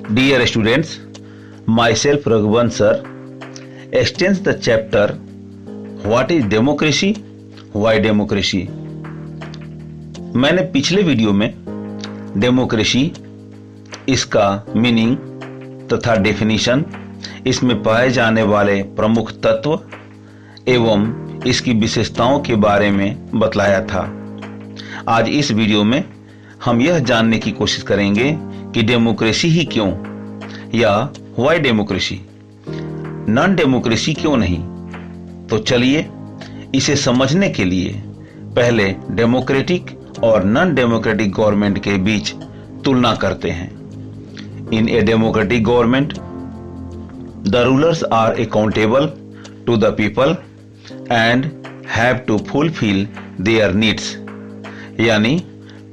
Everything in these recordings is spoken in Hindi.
Dear students, myself Raghuvan sir extends the chapter What is democracy? Why democracy? मैंने पिछले वीडियो में डेमोक्रेसी, इसका मीनिंग तथा डेफिनेशन, इसमें पाए जाने वाले प्रमुख तत्व एवं इसकी विशेषताओं के बारे में बतलाया था। आज इस वीडियो में हम यह जानने की कोशिश करेंगे कि डेमोक्रेसी ही क्यों, या व्हाई डेमोक्रेसी, नॉन डेमोक्रेसी क्यों नहीं। तो चलिए इसे समझने के लिए पहले डेमोक्रेटिक और नॉन डेमोक्रेटिक गवर्नमेंट के बीच तुलना करते हैं। In a democratic government the rulers are accountable to the people and have to fulfil their needs, यानी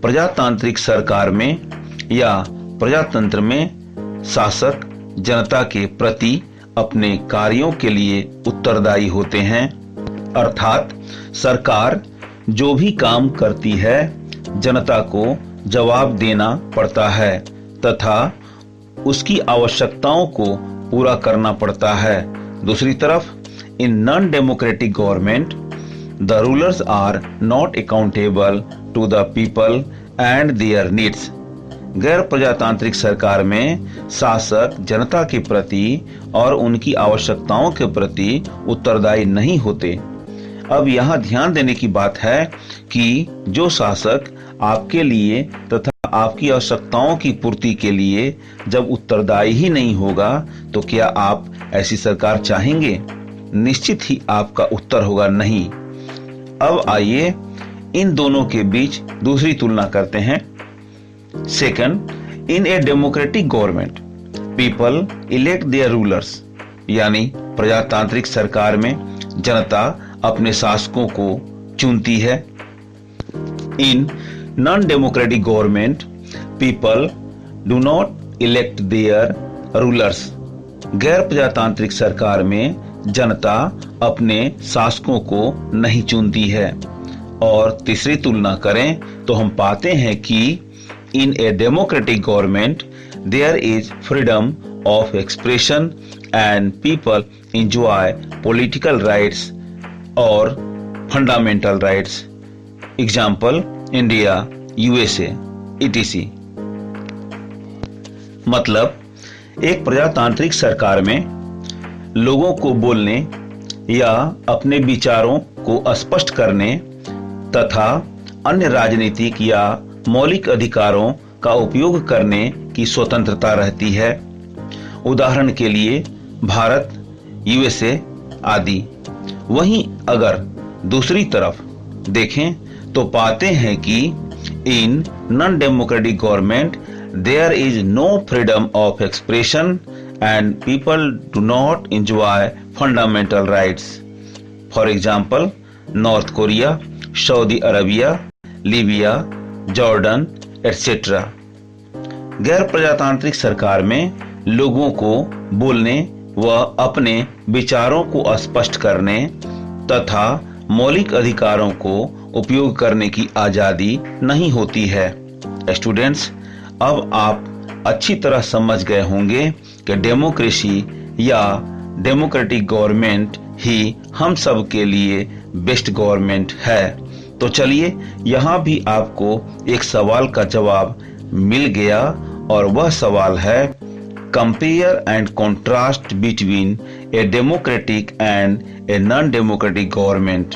प्रजातांत्रिक सरकार में या प्रजातंत्र में शासक जनता के प्रति अपने कार्यों के लिए उत्तरदायी होते हैं, अर्थात सरकार जो भी काम करती है जनता को जवाब देना पड़ता है तथा उसकी आवश्यकताओं को पूरा करना पड़ता है। दूसरी तरफ in non democratic government the rulers are not accountable to the people and their needs. गैर प्रजातांत्रिक सरकार में शासक जनता के प्रति और उनकी आवश्यकताओं के प्रति उत्तरदायी नहीं होते। अब यहाँ ध्यान देने की बात है कि जो शासक आपके लिए तथा आपकी आवश्यकताओं की पूर्ति के लिए जब उत्तरदायी ही नहीं होगा तो क्या आप ऐसी सरकार चाहेंगे? निश्चित ही आपका उत्तर होगा नहीं। अब आइए इन दोनों के बीच दूसरी तुलना करते हैं। Second, in a democratic government people elect their rulers, यानी प्रजातांत्रिक सरकार में जनता अपने शासकों को चुनती है। इन non democratic government people do not elect their rulers. गैर प्रजातांत्रिक सरकार में जनता अपने शासकों को नहीं चुनती है। और तीसरी तुलना करें तो हम पाते हैं कि in a democratic government there is freedom of expression and people enjoy political rights और fundamental rights. Example India, USA, etc. मतलब एक प्रजातांत्रिक सरकार में लोगों को बोलने या अपने विचारों को स्पष्ट करने तथा अन्य राजनीतिक या मौलिक अधिकारों का उपयोग करने की स्वतंत्रता रहती है। उदाहरण के लिए भारत, यूएसए आदि। वहीं अगर दूसरी तरफ देखें तो पाते हैं कि in non democratic government there is no freedom of expression and people do not enjoy fundamental rights. For example North Korea, Saudi Arabia, Libya, Jordan etcetera. गैर प्रजातांत्रिक सरकार में लोगों को बोलने व अपने विचारों को स्पष्ट करने तथा मौलिक अधिकारों को उपयोग करने की आजादी नहीं होती है। स्टूडेंट्स, अब आप अच्छी तरह समझ गए होंगे कि डेमोक्रेसी या डेमोक्रेटिक गवर्नमेंट ही हम सब के लिए बेस्ट गवर्नमेंट है। तो चलिए यहाँ भी आपको एक सवाल का जवाब मिल गया, और वह सवाल है compare and contrast between a democratic and a non democratic government.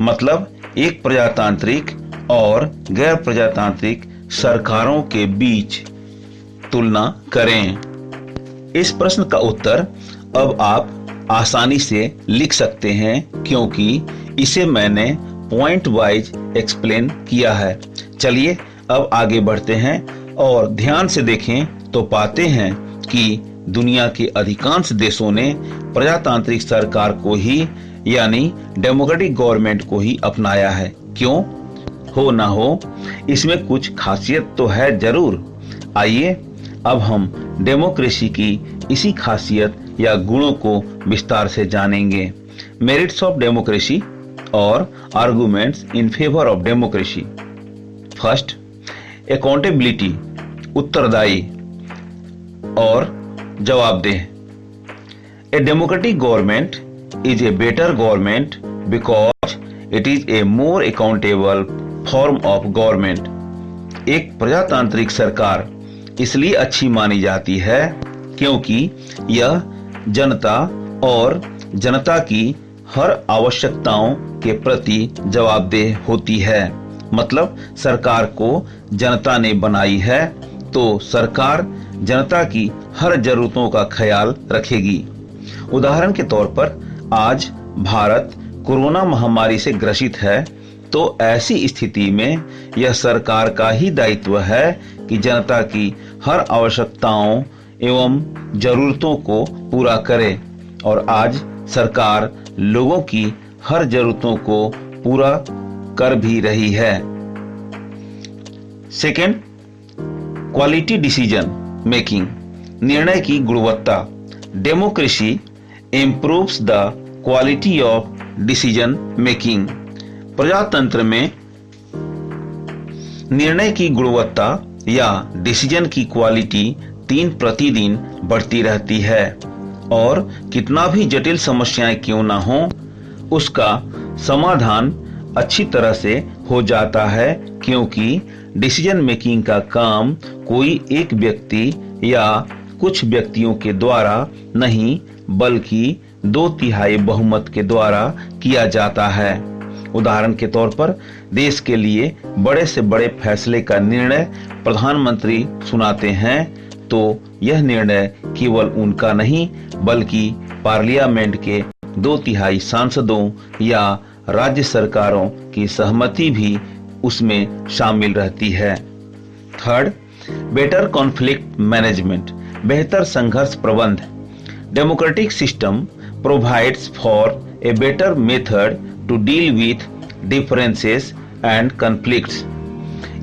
मतलब एक प्रजातांत्रिक और गैर प्रजातांत्रिक सरकारों के बीच तुलना करें। इस प्रश्न का उत्तर अब आप आसानी से लिख सकते हैं क्योंकि इसे मैंने पॉइंट वाइज एक्सप्लेन किया है। चलिए अब आगे बढ़ते हैं और ध्यान से देखें तो पाते हैं कि दुनिया के अधिकांश देशों ने प्रजातांत्रिक सरकार को ही, यानी डेमोक्रेटिक गवर्नमेंट को ही अपनाया है। क्यों? हो ना हो, इसमें कुछ खासियत तो है जरूर। आइए अब हम डेमोक्रेसी की इसी खासियत या गुणों को विस्तार से जानेंगे। मेरिट्स ऑफ डेमोक्रेसी और arguments in favour of democracy. First, accountability, उत्तरदायी। और जवाबदेह। ए democratic government is a better government because it is a more accountable form of government। एक प्रजातांत्रिक सरकार इसलिए अच्छी मानी जाती है क्योंकि यह जनता और जनता की हर आवश्यकताओं के प्रति जवाबदेह होती है। मतलब सरकार को जनता ने बनाई है तो सरकार जनता की हर जरूरतों का ख्याल रखेगी। उदाहरण के तौर पर आज भारत कोरोना महामारी से ग्रसित है तो ऐसी स्थिति में यह सरकार का ही दायित्व है कि जनता की हर आवश्यकताओं एवं जरूरतों को पूरा करे और आज सरकार लोगों की हर जरूरतों को पूरा कर भी रही है। सेकेंड, क्वालिटी डिसीजन मेकिंग, निर्णय की गुणवत्ता। Democracy improves the quality of decision making। प्रजातंत्र में निर्णय की गुणवत्ता या डिसीजन की क्वालिटी दिन प्रतिदिन बढ़ती रहती है और कितना भी जटिल समस्याएं क्यों ना हो उसका समाधान अच्छी तरह से हो जाता है क्योंकि डिसीजन मेकिंग का काम कोई एक व्यक्ति या कुछ व्यक्तियों के द्वारा नहीं बल्कि 2/3 बहुमत के द्वारा किया जाता है। उदाहरण के तौर पर देश के लिए बड़े से बड़े फैसले का निर्णय प्रधानमंत्री सुनाते हैं तो यह निर्णय केवल उनका नहीं बल्कि पार्लियामेंट के 2/3 सांसदों या राज्य सरकारों की सहमति भी उसमें शामिल रहती है। थर्ड, बेटर कॉन्फ्लिक्ट मैनेजमेंट, बेहतर संघर्ष प्रबंध। Democratic system provides for a better method to deal with differences and conflicts.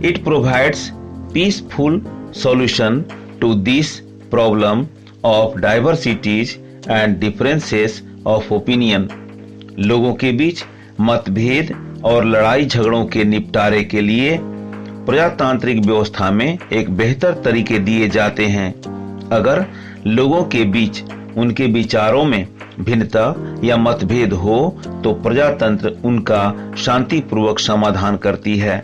It provides peaceful solution to this problem of diversities and differences of opinion। लोगों के बीच मतभेद और लड़ाई झगड़ों के निपटारे के लिए प्रजातांत्रिक व्यवस्था में एक बेहतर तरीके दिए जाते हैं। अगर लोगों के बीच उनके विचारों में भिन्नता या मतभेद हो तो प्रजातंत्र उनका शांतिपूर्वक समाधान करती है।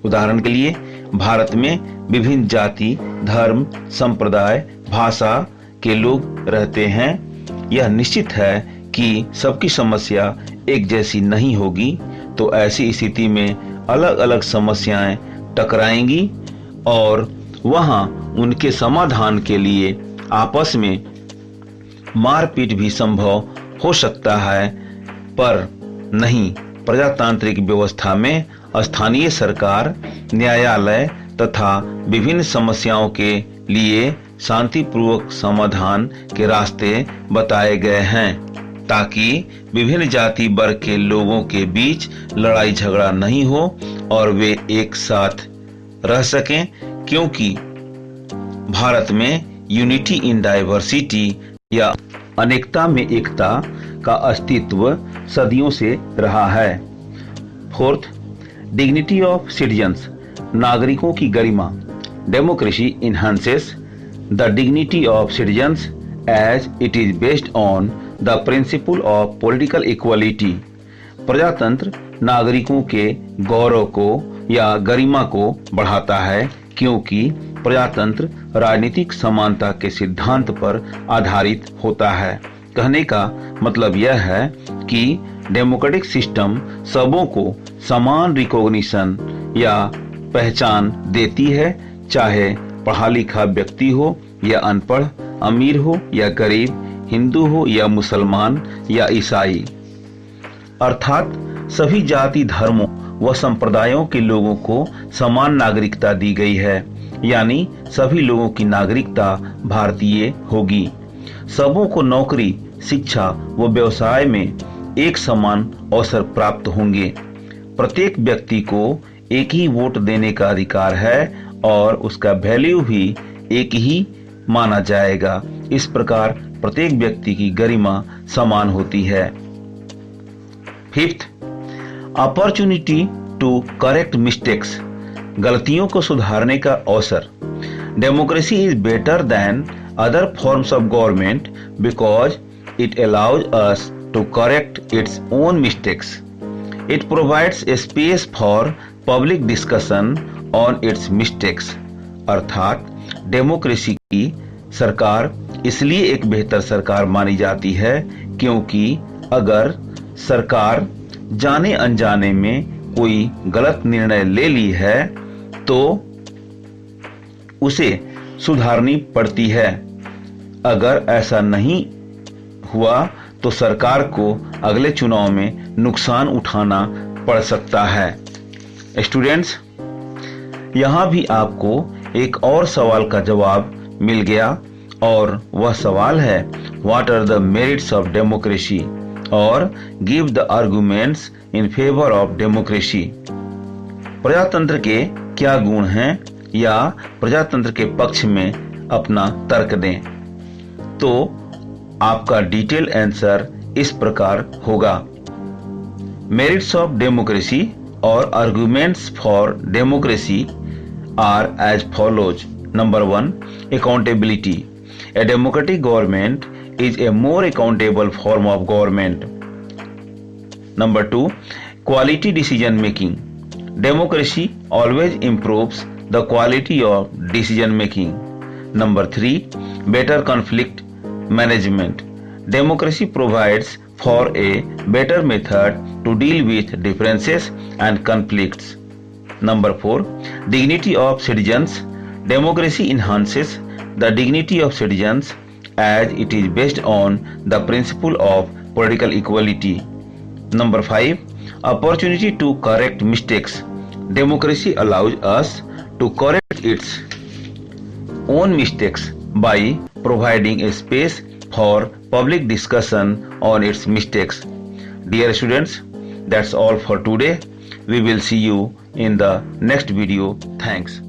उदाहरण के लिए भारत में विभिन्न जाति, धर्म, संप्रदाय, भाषा के लोग रहते हैं। यह निश्चित है कि सबकी समस्या एक जैसी नहीं होगी तो ऐसी स्थिति में अलग अलग समस्याएं टकराएंगी और वहां उनके समाधान के लिए आपस में मारपीट भी संभव हो सकता है, पर नहीं। प्रजातांत्रिक व्यवस्था में स्थानीय सरकार, न्यायालय तथा विभिन्न समस्याओं के लिए शांतिपूर्वक समाधान के रास्ते बताए गए हैं ताकि विभिन्न जाति वर्ग के लोगों के बीच लड़ाई झगड़ा नहीं हो और वे एक साथ रह सकें क्योंकि भारत में यूनिटी इन डाइवर्सिटी या अनेकता में एकता का अस्तित्व सदियों से रहा है। फोर्थ, डिग्निटी ऑफ सिटीजन्स, नागरिकों की गरिमा। Democracy enhances the dignity of citizens as it is based on the principle of political equality. प्रजातंत्र नागरिकों के गौरव को या गरिमा को बढ़ाता है क्योंकि प्रजातंत्र राजनीतिक समानता के सिद्धांत पर आधारित होता है। कहने का मतलब यह है कि डेमोक्रेटिक सिस्टम सबों को समान रिकॉग्निशन या पहचान देती है, चाहे पढ़ा लिखा व्यक्ति हो या अनपढ़, अमीर हो या गरीब, हिंदू हो या मुसलमान या ईसाई। अर्थात सभी जाति, धर्मों व संप्रदायों के लोगों को समान नागरिकता दी गई है, यानी सभी लोगों की नागरिकता भारतीय होगी। सबों को नौकरी, शिक्षा व व्यवसाय में एक समान अवसर प्राप्त होंगे। प्रत्येक व्यक्ति को एक ही वोट देने का अधिकार है और उसका वैल्यू भी एक ही माना जाएगा। इस प्रकार प्रत्येक व्यक्ति की गरिमा समान होती है। Fifth, opportunity to correct mistakes, गलतियों को सुधारने का अवसर। Democracy is better than other forms of government because it allows us to correct its own mistakes. It provides a space for public discussion on its mistakes. अर्थात डेमोक्रेसी की सरकार इसलिए एक बेहतर सरकार मानी जाती है क्योंकि अगर सरकार जाने अनजाने में कोई गलत निर्णय ले ली है तो उसे सुधारनी पड़ती है। अगर ऐसा नहीं हुआ तो सरकार को अगले चुनाव में नुकसान उठाना पड़ सकता है। स्टूडेंट्स, यहां भी आपको एक और सवाल का जवाब मिल गया और वह सवाल है what are the merits of democracy और give the arguments in favour of democracy. प्रजातंत्र के क्या गुण हैं या प्रजातंत्र के पक्ष में अपना तर्क दें। तो आपका डिटेल आंसर इस प्रकार होगा। मेरिट्स ऑफ डेमोक्रेसी और arguments for democracy are as follows. Number 1, accountability. A democratic government is a more accountable form of government. Number 2, quality decision making. Democracy always improves the quality of decision making. Number 3, better conflict management. Democracy provides for a better method to deal with differences and conflicts. Number 4, dignity of citizens. Democracy enhances the dignity of citizens as it is based on the principle of political equality. Number 5, opportunity to correct mistakes. Democracy allows us to correct its own mistakes by providing a space for public discussion on its mistakes. Dear students, that's all for today. We will see you in the next video. Thanks.